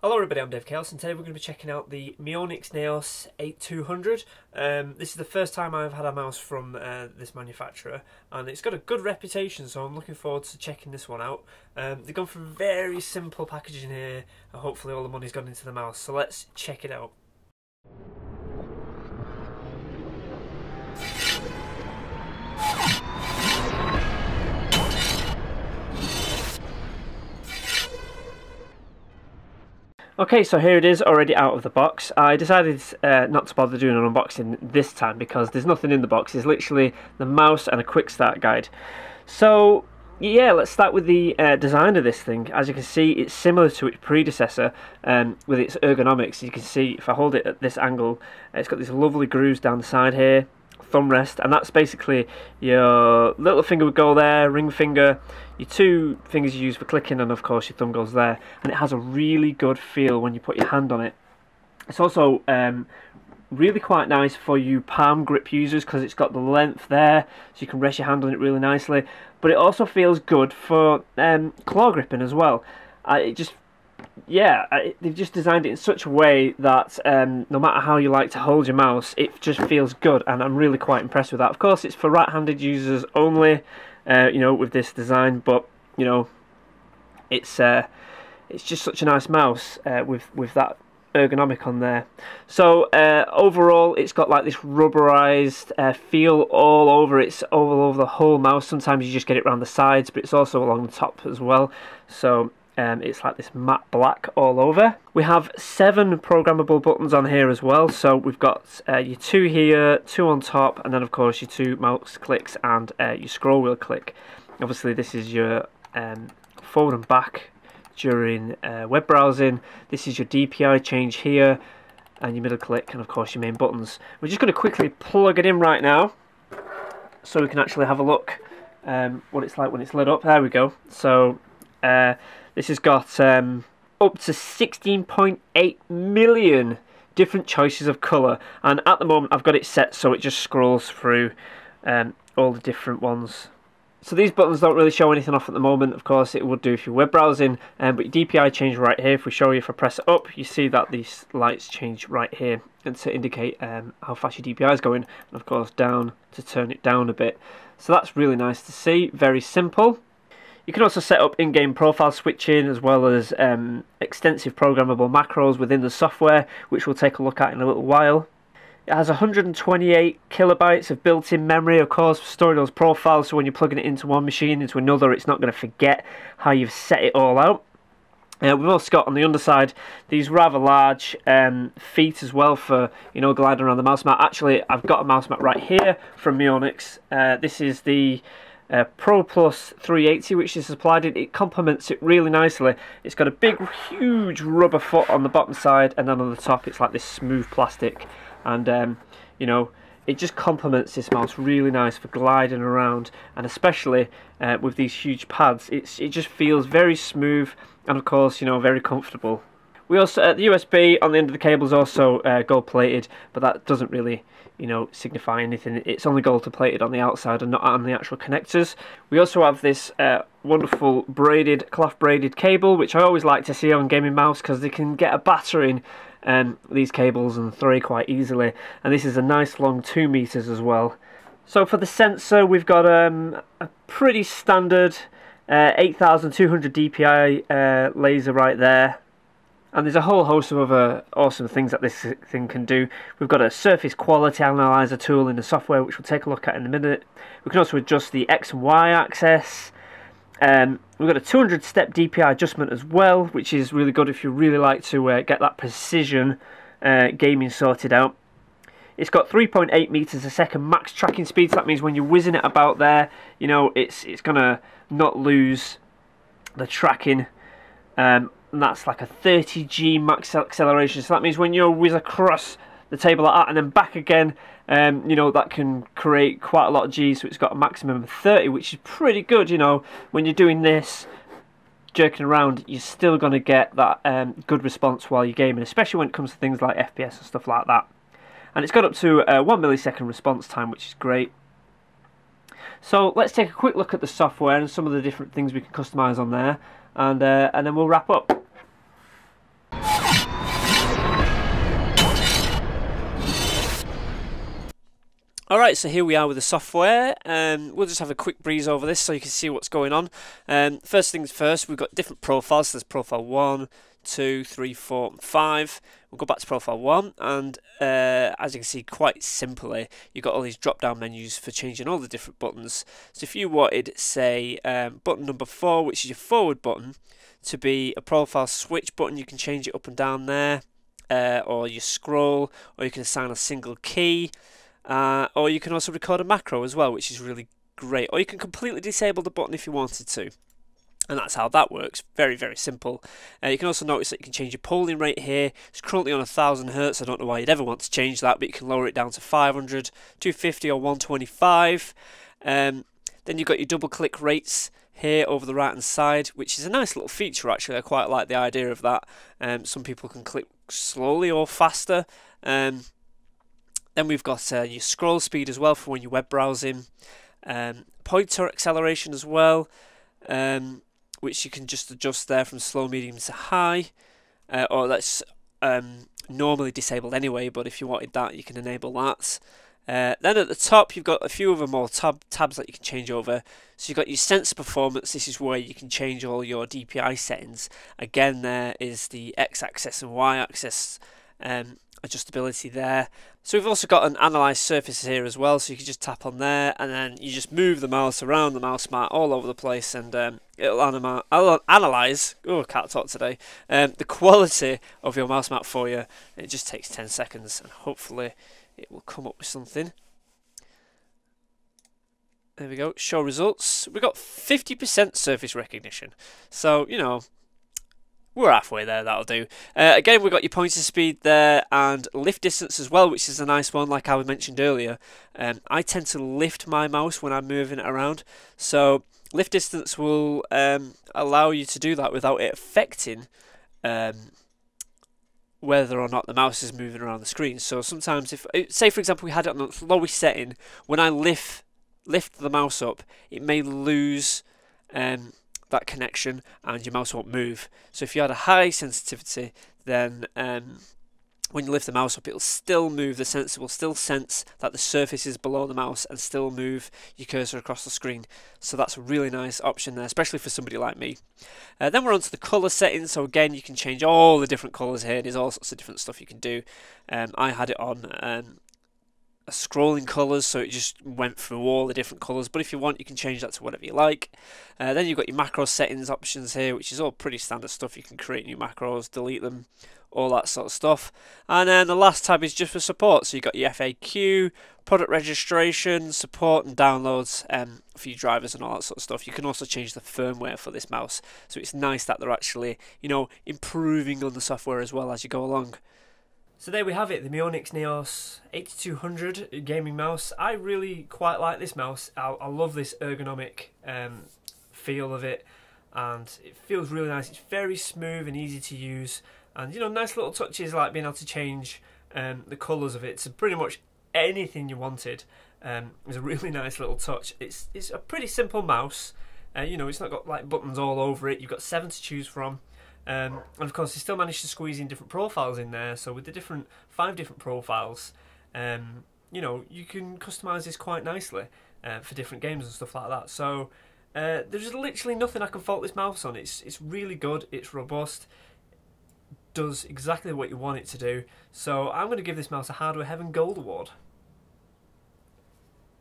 Hello everybody, I'm DaveChaos, and today we're going to be checking out the Mionix Naos 8200. This is the first time I've had a mouse from this manufacturer, and it's got a good reputation, so I'm looking forward to checking this one out. They've gone for very simple packaging here, and hopefully all the money's gone into the mouse, so let's check it out. Okay, so here it is already out of the box. I decided not to bother doing an unboxing this time because there's nothing in the box. It's literally the mouse and a quick start guide. So yeah, let's start with the design of this thing. As you can see, it's similar to its predecessor with its ergonomics. You can see if I hold it at this angle, it's got these lovely grooves down the side here, thumb rest, and that's basically your little finger would go there, ring finger, your two fingers you use for clicking, and of course your thumb goes there, and it has a really good feel when you put your hand on it. It's also really quite nice for you palm grip users because it's got the length there, so you can rest your hand on it really nicely, but it also feels good for claw gripping as well. They've just designed it in such a way that no matter how you like to hold your mouse, it just feels good, and I'm really quite impressed with that. Of course, it's for right-handed users only, you know, with this design, but you know, it's just such a nice mouse with that ergonomic on there. So overall, it's got like this rubberized feel all over. It's all over the whole mouse. Sometimes you just get it around the sides, but it's also along the top as well. So it's like this matte black all over. We have 7 programmable buttons on here as well. So we've got your 2 here, 2 on top, and then of course your 2 mouse clicks and your scroll wheel click. Obviously this is your forward and back during web browsing. This is your DPI change here, and your middle click, and of course your main buttons. We're just going to quickly plug it in right now so we can actually have a look what it's like when it's lit up. There we go. So this has got up to 16.8 million different choices of colour, and at the moment I've got it set so it just scrolls through all the different ones. So these buttons don't really show anything off at the moment. Of course it would do if you're web browsing, but your DPI change right here. If we show you, if I press it up, you see that these lights change right here, and to indicate how fast your DPI is going, and of course down to turn it down a bit. So that's really nice to see, very simple. You can also set up in-game profile switching, as well as extensive programmable macros within the software, which we'll take a look at in a little while. It has 128 kilobytes of built-in memory, of course, for storing those profiles, so when you're plugging it into one machine into another, it's not going to forget how you've set it all out. We've also got on the underside these rather large feet as well for, you know, gliding around the mouse mat. Actually, I've got a mouse mat right here from Mionix. This is the Pro Plus 380, which is supplied in. It complements it really nicely. It's got a big, huge rubber foot on the bottom side, and then on the top it's like this smooth plastic. And you know, it just complements this mouse really nice for gliding around, and especially with these huge pads, it just feels very smooth, and of course, you know, very comfortable. We also the USB on the end of the cable is also gold plated, but that doesn't really, you know, signify anything. It's only gold plated on the outside and not on the actual connectors. We also have this wonderful cloth braided cable, which I always like to see on gaming mouse because they can get a battering these cables and throw quite easily, and this is a nice long 2 meters as well. So for the sensor, we've got a pretty standard 8200 DPI laser right there, and there's a whole host of other awesome things that this thing can do. We've got a surface quality analyzer tool in the software, which we'll take a look at in a minute. We can also adjust the X and Y axis. We've got a 200 step DPI adjustment as well, which is really good if you really like to get that precision gaming sorted out. It's got 3.8 meters a second max tracking speed, so that means when you're whizzing it about there, you know, it's gonna not lose the tracking. And that's like a 30G max acceleration, so that means when you whiz across the table like that and then back again, you know, that can create quite a lot of G, so it's got a maximum of 30, which is pretty good. You know, when you're doing this, jerking around, you're still going to get that good response while you're gaming, especially when it comes to things like FPS and stuff like that. And it's got up to 1 millisecond response time, which is great. So let's take a quick look at the software and some of the different things we can customize on there, and then we'll wrap up. Alright, so here we are with the software. We'll just have a quick breeze over this so you can see what's going on. First things first, we've got different profiles. So there's profile 1, 2, 3, 4, and 5. We'll go back to profile 1, and as you can see, quite simply, you've got all these drop-down menus for changing all the different buttons. So if you wanted, say, button number 4, which is your forward button, to be a profile switch button, you can change it up and down there, or you scroll, or you can assign a single key. Or you can also record a macro as well, which is really great. Or you can completely disable the button if you wanted to. And that's how that works. Very, very simple. You can also notice that you can change your polling rate here. It's currently on 1000 Hz. I don't know why you'd ever want to change that, but you can lower it down to 500, 250 or 125. Then you've got your double click rates here over the right hand side, which is a nice little feature actually. I quite like the idea of that. Some people can click slowly or faster. Then we've got your scroll speed as well for when you're web browsing, pointer acceleration as well, which you can just adjust there from slow, medium to high, or that's normally disabled anyway, but if you wanted that you can enable that. Then at the top you've got a few other more tabs that you can change over. So you've got your sensor performance. This is where you can change all your DPI settings. Again, there is the x-axis and y-axis adjustability there. So we've also got an analyze surface here as well, so you can just tap on there and then you just move the mouse around the mouse mat all over the place, and it'll analyze, oh I can't talk today, the quality of your mouse mat for you. It just takes 10 seconds and hopefully it will come up with something. There we go, show results. We've got 50% surface recognition, so you know, we're halfway there, that'll do. Again, we've got your pointer speed there and lift distance as well, which is a nice one, like I mentioned earlier. I tend to lift my mouse when I'm moving it around, so lift distance will allow you to do that without it affecting whether or not the mouse is moving around the screen. So sometimes, if say for example we had it on the lowest setting, when I lift the mouse up, it may lose that connection and your mouse won't move. So if you had a high sensitivity, then when you lift the mouse up, it'll still move. The sensor will still sense that the surface is below the mouse and still move your cursor across the screen. So that's a really nice option there, especially for somebody like me. Then we're on to the colour settings. So again, you can change all the different colours here. There's all sorts of different stuff you can do. I had it on scrolling colours, so it just went through all the different colours, but if you want you can change that to whatever you like. Then you've got your macro settings options here, which is all pretty standard stuff. You can create new macros, delete them, all that sort of stuff. And then the last tab is just for support, so you've got your FAQ, product registration, support and downloads for your drivers and all that sort of stuff. You can also change the firmware for this mouse, so it's nice that they're actually, you know, improving on the software as well as you go along. So there we have it, the Mionix Naos 8200 gaming mouse. I really quite like this mouse. I love this ergonomic feel of it, and it feels really nice. It's very smooth and easy to use, and you know, nice little touches like being able to change the colours of it to pretty much anything you wanted. It's a really nice little touch. It's a pretty simple mouse. You know, it's not got like buttons all over it. You've got 7 to choose from. And of course they still managed to squeeze in different profiles in there, so with the 5 different profiles, you know, you can customise this quite nicely for different games and stuff like that. So there's literally nothing I can fault this mouse on. It's really good, it's robust, does exactly what you want it to do. So I'm going to give this mouse a Hardware Heaven Gold Award.